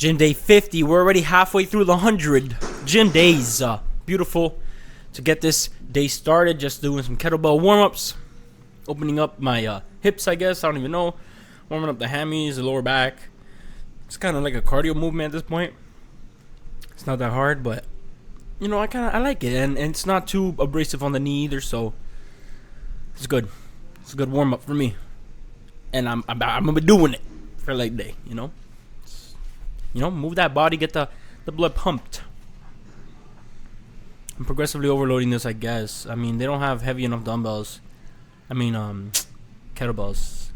Gym day 50. We're already halfway through the 100 gym days. Beautiful to get this day started. Just doing some kettlebell warm-ups. Opening up my hips, I guess. I don't even know. Warming up the hammies, the lower back. It's kind of like a cardio movement at this point. It's not that hard, but you know, I like it, and it's not too abrasive on the knee either, so it's good. It's a good warm up for me, and I'm gonna be doing it for leg day. You know, move that body, get the blood pumped. I'm progressively overloading this, I guess. I mean, they don't have heavy enough dumbbells. I mean, kettlebells.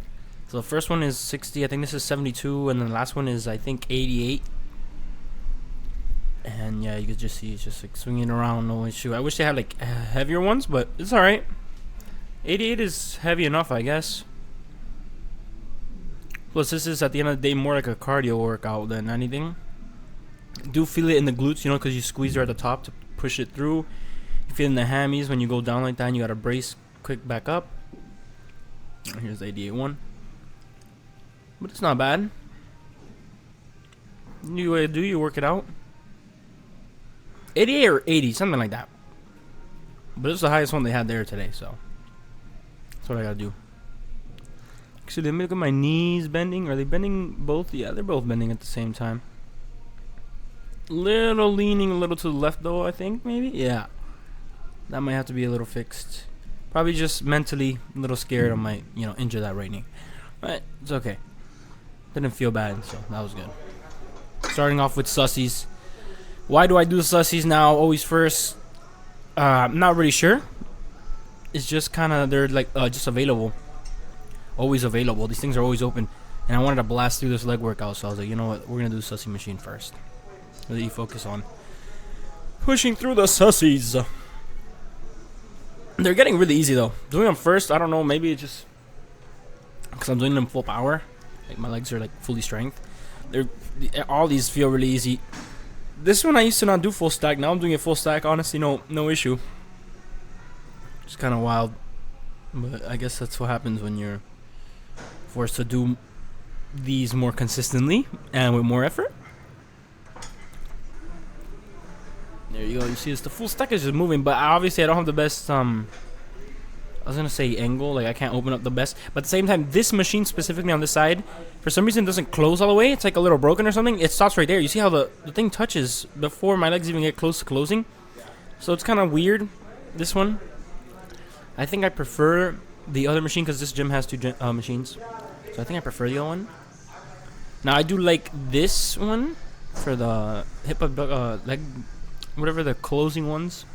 So the first one is 60. I think this is 72, and then the last one is I think 88. And yeah, you can just see it's just like swinging around, no issue. I wish they had like heavier ones, but it's all right. 88 is heavy enough, I guess. Plus, this is at the end of the day more like a cardio workout than anything. Do feel it in the glutes, you know, because you squeeze her at the top to push it through. You feel it in the hammies when you go down like that, and you gotta brace quick back up. Here's the 88 one, but it's not bad. You work it out. 88 or 80, something like that. But it's the highest one they had there today, so that's what I gotta do. Actually, let me look at my knees bending. Are they bending both? Yeah, they're both bending at the same time. Little leaning a little to the left though, I think, maybe? Yeah. That might have to be a little fixed. Probably just mentally a little scared I might, injure that right knee. But it's okay. Didn't feel bad, so that was good. Starting off with sussies. Why do I do the sussies now always first? I'm not really sure. It's just kind of, they're like just available. Always available. These things are always open. And I wanted to blast through this leg workout, so I was like, you know what? We're going to do the sussy machine first. Really focus on pushing through the sussies. They're getting really easy though. Doing them first, I don't know. Maybe it's just because I'm doing them full power. Like my legs are like fully strength. All these feel really easy. This one I used to not do full stack. Now I'm doing it full stack. Honestly, no issue. It's kind of wild, but I guess that's what happens when you're forced to do these more consistently and with more effort. There you go. You see, the full stack is just moving, but obviously I don't have the best. I was gonna say angle, like I can't open up the best, but at the same time, this machine specifically on this side, for some reason, doesn't close all the way. It's like a little broken or something. It stops right there. You see how the thing touches before my legs even get close to closing. So it's kind of weird. This one, I think I prefer the other machine because this gym has two machines. So I think I prefer the other one. Now I do like this one for the hip leg, whatever the closing ones.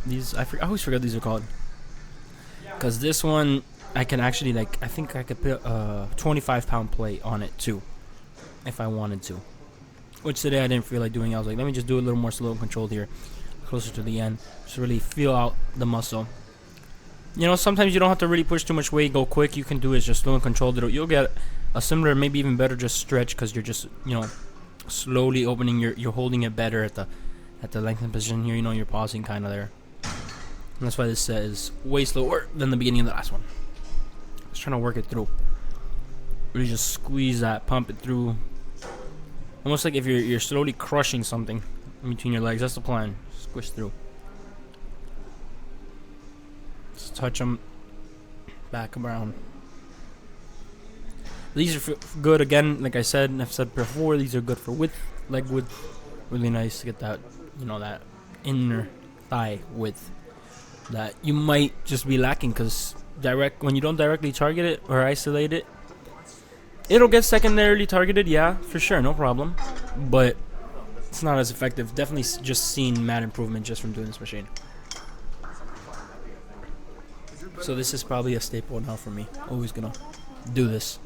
These I always forget these are called. Because this one I can actually I think I could put a 25-pound plate on it too, if I wanted to. Which today I didn't feel like doing. I was like, let me just do a little more slow and controlled here, closer to the end, just really feel out the muscle. You know, sometimes you don't have to really push too much weight, go quick. You can do it just slow and controlled. You'll get a similar, maybe even better, just stretch because you're just slowly opening. You're holding it better at the lengthened position here. You're pausing kind of there. And that's why this set is way slower than the beginning of the last one. Just trying to work it through. Really just squeeze that, pump it through. Almost like if you're slowly crushing something in between your legs. That's the plan. Squish through. Just touch them back around. These are good again. Like I said, and I've said before, these are good for width, leg width. Really nice to get that, that inner thigh width that you might just be lacking because when you don't directly target it or isolate it, it'll get secondarily targeted, yeah, for sure, no problem, but it's not as effective. Definitely just seen mad improvement just from doing this machine. So this is probably a staple now for me. Always gonna do this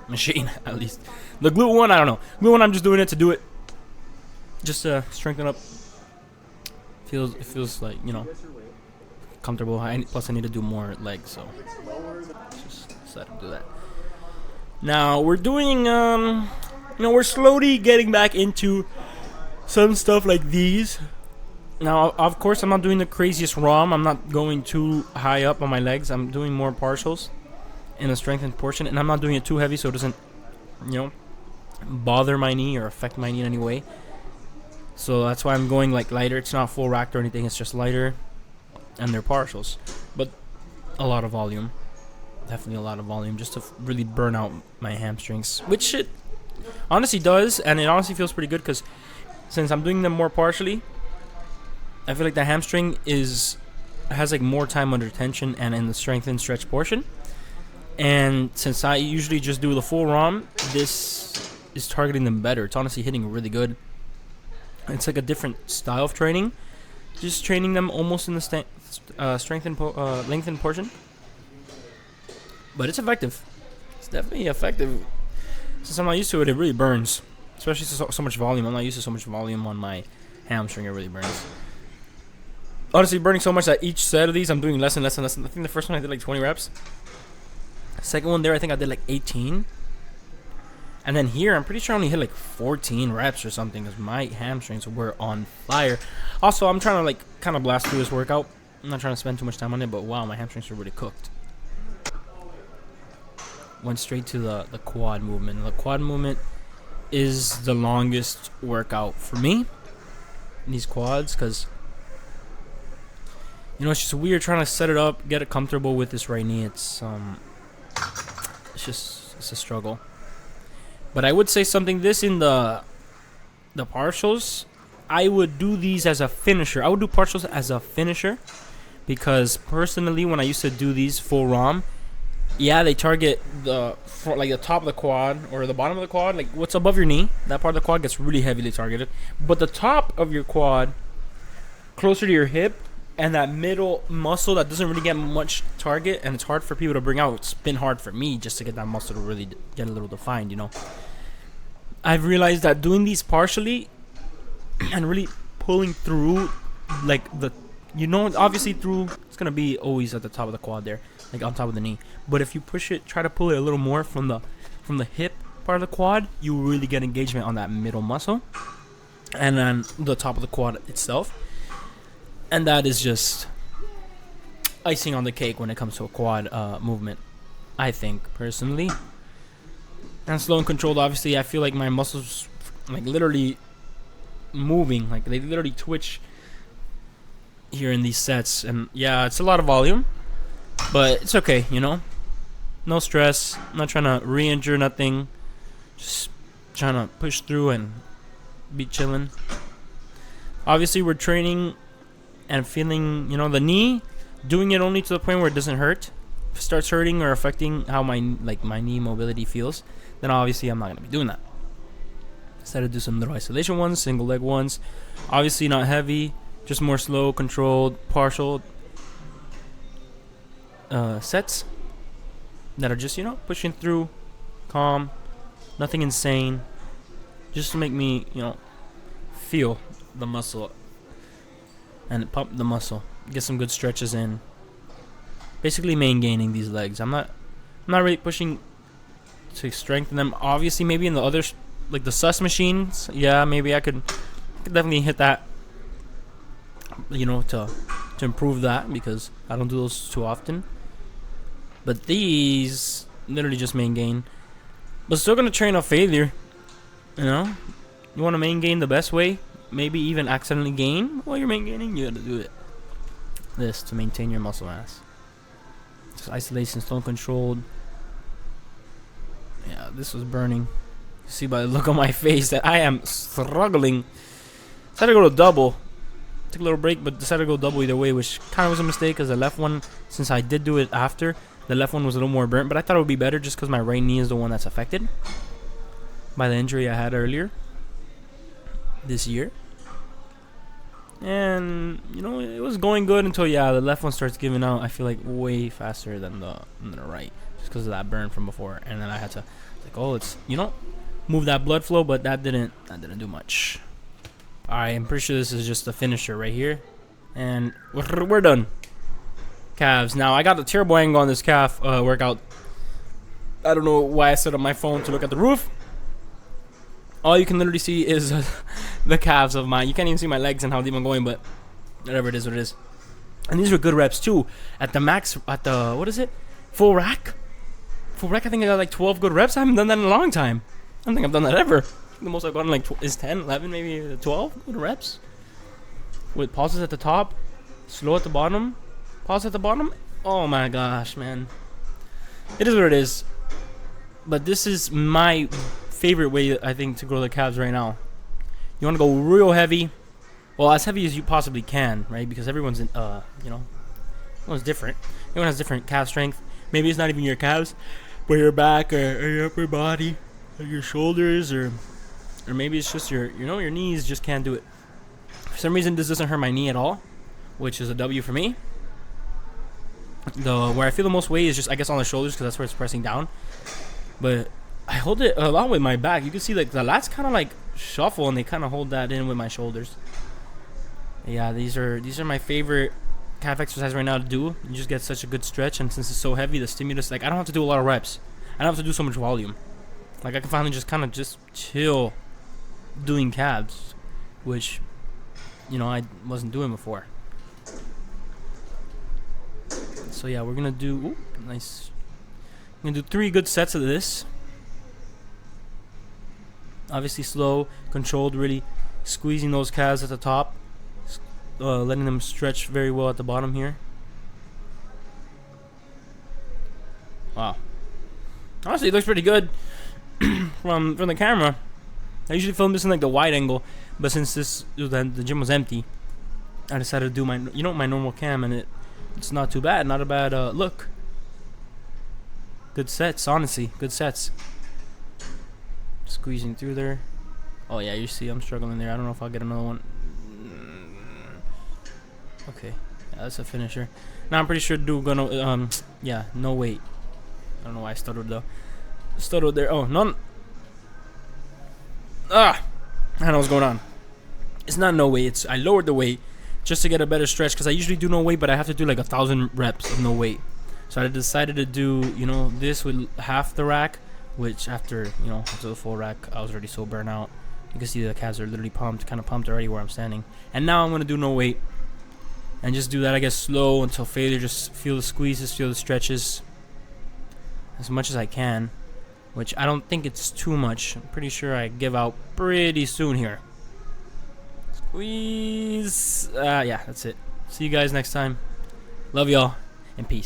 machine at least. The glute one, I don't know. Glute one, I'm just doing it to do it, just to strengthen up. It feels like comfortable. Plus I need to do more legs, so just decided to do that. Now we're doing we're slowly getting back into some stuff like these. Now of course I'm not doing the craziest ROM. I'm not going too high up on my legs. I'm doing more partials in a strengthened portion, and I'm not doing it too heavy so it doesn't bother my knee or affect my knee in any way. So that's why I'm going like lighter. It's not full racked or anything. It's just lighter, and they're partials, but a lot of volume. Definitely a lot of volume, just to really burn out my hamstrings, which it honestly does, and it honestly feels pretty good because since I'm doing them more partially, I feel like the hamstring has like more time under tension and in the strength and stretch portion. And since I usually just do the full ROM, this is targeting them better. It's honestly hitting really good. It's like a different style of training, just training them almost in the strength and lengthened portion. But it's effective. It's definitely effective. Since I'm not used to it, it really burns. Especially so much volume. I'm not used to so much volume on my hamstring. It really burns. Honestly, burning so much that each set of these, I'm doing less and less and less. I think the first one I did like 20 reps. Second one there, I think I did like 18. And then here, I'm pretty sure I only hit like 14 reps or something because my hamstrings were on fire. Also, I'm trying to like kind of blast through this workout. I'm not trying to spend too much time on it, but wow, my hamstrings are really cooked. Went straight to the quad movement. The quad movement is the longest workout for me, these quads, because you know it's just weird trying to set it up, get it comfortable with this right knee. It's a struggle. But I would say something this in the partials, I would do these as a finisher. I would do partials as a finisher because personally when I used to do these full ROM, yeah, they target the front, like the top of the quad or the bottom of the quad, like what's above your knee. That part of the quad gets really heavily targeted. But the top of your quad, closer to your hip, and that middle muscle that doesn't really get much target, and it's hard for people to bring out. It's been hard for me just to get that muscle to really get a little defined, you know. I've realized that doing these partially and really pulling through, like obviously through, it's gonna be always at the top of the quad there, like on top of the knee. But if you push it, try to pull it a little more from the hip part of the quad, you really get engagement on that middle muscle and then the top of the quad itself. And that is just icing on the cake when it comes to a quad movement, I think, personally. And slow and controlled, obviously, I feel like my muscles like literally moving, like they literally twitch here in these sets. And yeah, it's a lot of volume, but it's okay, you know. No stress. I'm not trying to re-injure nothing. Just trying to push through and be chilling. Obviously, we're training and feeling, you know, the knee, doing it only to the point where it doesn't hurt. If it starts hurting or affecting how my knee mobility feels, then obviously I'm not going to be doing that. Decided to do some little isolation ones, single leg ones. Obviously not heavy, just more slow, controlled, partial sets that are just, you know, pushing through, calm, nothing insane, just to make me, you know, feel the muscle and pump the muscle, get some good stretches in. Basically main gaining these legs. I'm not really pushing to strengthen them. Obviously, maybe in the other, like the sus machines, yeah, maybe I could definitely hit that, you know, to improve that, because I don't do those too often. But these literally just main gain, but still gonna train off failure. You know, you want to main gain the best way, maybe even accidentally gain while you're main gaining. You gotta do it this to maintain your muscle mass. Just isolation, slow controlled. Yeah, this was burning. You see by the look on my face that I am struggling. Decided to go to double. Took a little break, but decided to go double either way, which kind of was a mistake because the left one, since I did do it after, the left one was a little more burnt. But I thought it would be better just because my right knee is the one that's affected by the injury I had earlier this year. And, you know, it was going good until, yeah, the left one starts giving out, I feel like, way faster than the right, just because of that burn from before. And then I had to, like, oh, it's, you know, move that blood flow, but that didn't do much. Alright, I'm pretty sure this is just the finisher right here. And we're done. Calves. Now, I got a terrible angle on this calf workout. I don't know why I set up my phone to look at the roof. All you can literally see is the calves of mine. You can't even see my legs and how deep I'm going, but whatever, it is what it is. And these were good reps too. At the max, at the, what is it? Full rack? Full rack, I think I got like 12 good reps. I haven't done that in a long time. don't think I've done that ever. The most I've gotten like is 10, 11, maybe 12 good reps. With pauses at the top, slow at the bottom, pause at the bottom. Oh my gosh, man. It is what it is. But this is my favorite way, I think, to grow the calves right now. You want to go real heavy. Well, as heavy as you possibly can, right? Because everyone's, everyone's different. Everyone has different calf strength. Maybe it's not even your calves, but your back or your upper body, or your shoulders, or maybe it's just your knees just can't do it. For some reason, this doesn't hurt my knee at all, which is a W for me. Where I feel the most weight is just, I guess, on the shoulders, because that's where it's pressing down. But I hold it a lot with my back. You can see like the lats kind of like shuffle, and they kind of hold that in with my shoulders. Yeah, these are my favorite calf exercise right now to do. You just get such a good stretch, and since it's so heavy, the stimulus, like I don't have to do a lot of reps. I don't have to do so much volume. Like I can finally just kind of just chill doing calves, which I wasn't doing before. So yeah, we're gonna do nice. I'm gonna do 3 good sets of this. Obviously slow, controlled, really squeezing those calves at the top, letting them stretch very well at the bottom here. Wow. Honestly, it looks pretty good from the camera. I usually film this in like the wide angle, but since the gym was empty, I decided to do my normal cam, and it's not too bad. Not a bad look. Good sets, honestly. Good sets. Squeezing through there. Oh yeah, you see I'm struggling there. I don't know if I'll get another one. Okay, yeah, that's a finisher. Now I'm pretty sure yeah, no weight. I don't know why I stuttered though. Stuttered there. Oh, none. I don't know what's going on. It's not no weight. I lowered the weight just to get a better stretch, because I usually do no weight, but I have to do like 1,000 reps of no weight. So I decided to do this with half the rack, which after the full rack, I was already so burnt out. You can see the calves are literally kind of pumped already where I'm standing. And now I'm gonna do no weight and just do that, I guess, slow until failure. Just feel the squeezes, feel the stretches as much as I can, which I don't think it's too much. I'm pretty sure I give out pretty soon here. Squeeze. Yeah, that's it. See you guys next time. Love y'all, and peace.